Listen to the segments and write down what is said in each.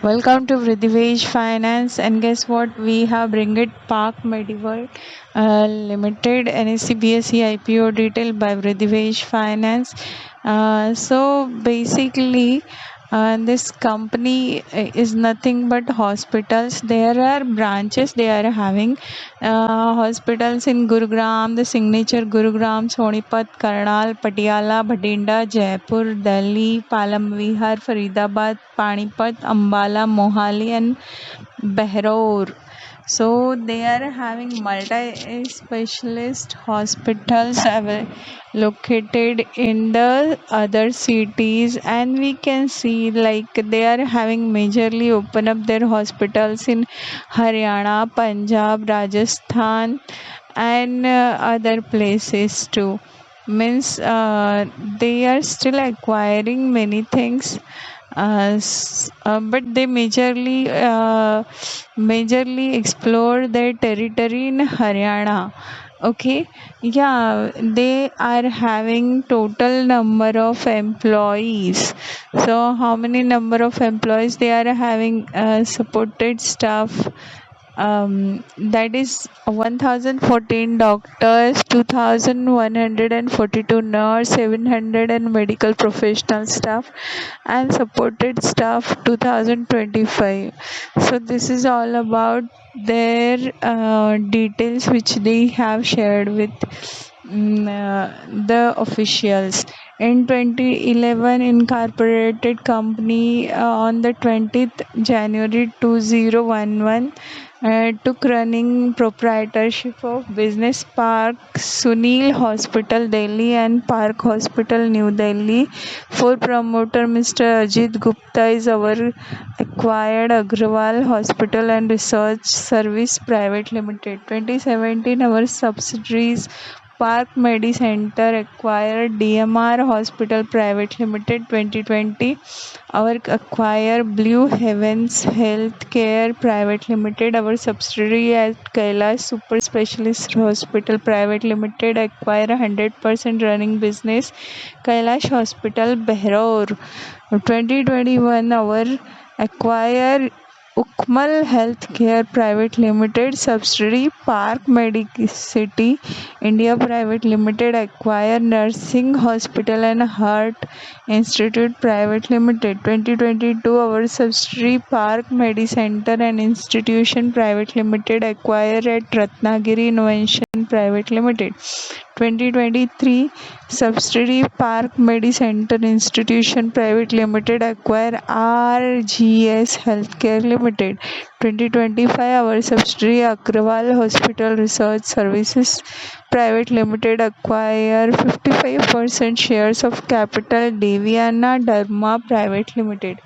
Welcome to Vridhivesh Finance, and guess what? We have bring it Park Medieval Limited NSE BSE IPO detail by Vridhivesh Finance. So basically, this company is nothing but hospitals. There are branches they are having hospitals in Gurugram, the signature Gurugram, Sonipat, Karnal, Patiala, Bhatinda, Jaipur, Delhi, Palam Vihar, Faridabad, Panipat, Ambala, Mohali, and Behraur. So they are having multi-specialist hospitals located in the other cities, and we can see like they are having majorly open up their hospitals in Haryana, Punjab, Rajasthan, and other places too. Means they are still acquiring many things, but they majorly explore their territory in Haryana. Okay, yeah, they are having total number of employees. So how many number of employees they are having? Supported staff, that is 1014 doctors, 2142 nurse, 700 and medical professional staff, and supported staff 2025. So this is all about their details which they have shared with the officials. In 2011, incorporated company on the 20th January 2011 took running proprietorship of Business Park, Sunil Hospital, Delhi, and Park Hospital, New Delhi. For promoter Mr. Ajit Gupta is our acquired Agrawal Hospital and Research Service Private Limited. 2017, our subsidiaries Park Medi Center acquired DMR Hospital Private Limited. 2020, our acquire Blue Heavens Healthcare Private Limited. Our subsidiary at Kailash Super Specialist Hospital Private Limited acquire 100% running business Kailash Hospital Behraur. 2021, our acquire Ukmal Healthcare Private Limited subsidiary Park Medicity India Private Limited acquire Nursing Hospital and Heart Institute Private Limited. 2022, our subsidiary Park Medicenter and Institution Private Limited acquire at Ratnagiri Invention Private Limited. 2023, subsidiary Park Medicenter Institution Private Limited acquire RGS Healthcare Limited. 2025, our subsidiary Agrawal Hospital Research Services Private Limited acquire 55% shares of Capital Deviana Dharma Private Limited.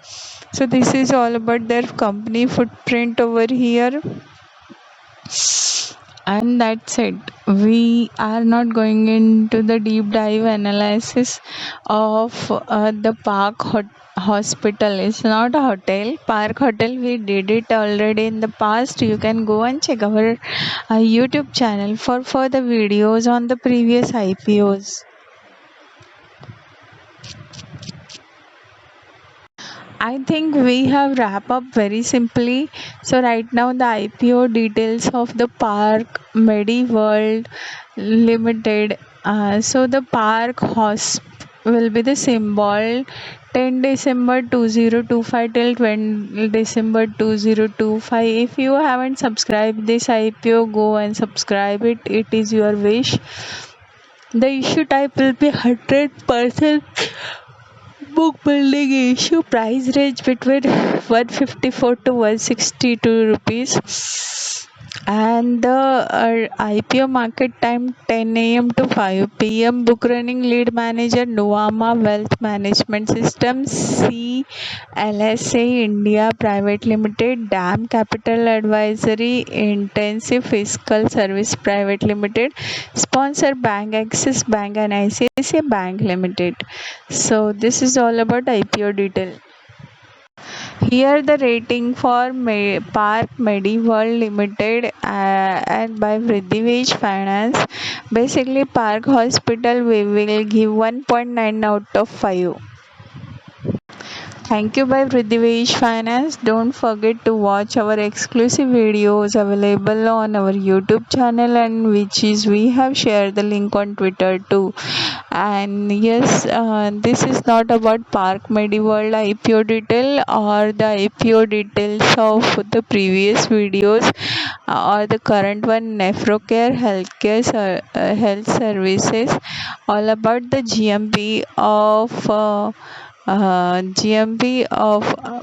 So this is all about their company footprint over here, and that's it. We are not going into the deep dive analysis of the hospital. It's not a hotel. Park Hotel, we did it already in the past. You can go and check our YouTube channel for further videos on the previous IPOs. I think we have wrap up very simply. So right now the IPO details of the Park MediWorld Limited. So the Park will be the symbol 10 December 2025 till 20 December 2025. If you haven't subscribed this IPO, go and subscribe it. It is your wish. The issue type will be 100% book building issue. Price range between 154 to 162 rupees, and the IPO market time 10 a.m. to 5 p.m. Book running lead manager Nuvama Wealth Management Systems CLSA India Private Limited, DAM Capital Advisory Intensive Fiscal Service Private Limited, sponsor Bank Axis Bank and ICICI Bank Limited. So this is all about IPO detail. Here the rating for Park MediWorld Limited and by Vridhivesh Finance. Basically Park Hospital we will give 1.9 out of 5. Thank you by Prithvish Finance. Don't forget to watch our exclusive videos available on our YouTube channel, and which is we have shared the link on Twitter too. And yes, this is not about Park Mediworld IPO detail or the IPO details of the previous videos or the current one, Nephrocare Health Services, all about the GMP of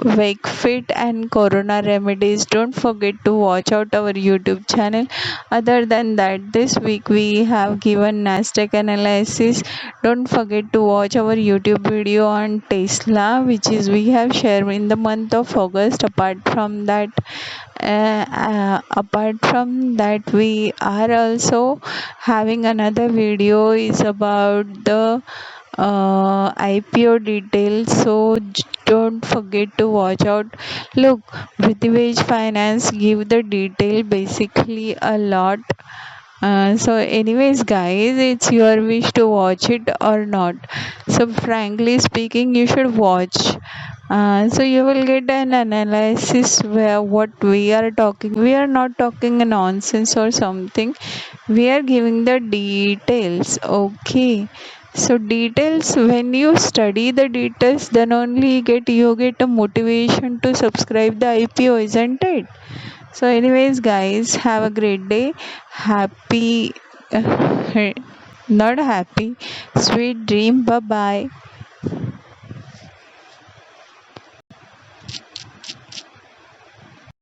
Wakefit and Corona Remedies. Don't forget to watch out our YouTube channel. Other than that, this week we have given Nasdaq analysis. Don't forget to watch our YouTube video on Tesla, which is we have shared in the month of August. Apart from that, we are also having another video is about the IPO details. So don't forget to watch out. Look, Prithvish Finance give the detail basically a lot. So anyways guys, it's your wish to watch it or not. So frankly speaking, you should watch. So you will get an analysis where what we are talking. We are not talking a nonsense or something. We are giving the details. Okay. So details, when you study the details, then only you get a motivation to subscribe the IPO, isn't it? So anyways guys, have a great day. Happy not happy, sweet dream. Bye bye.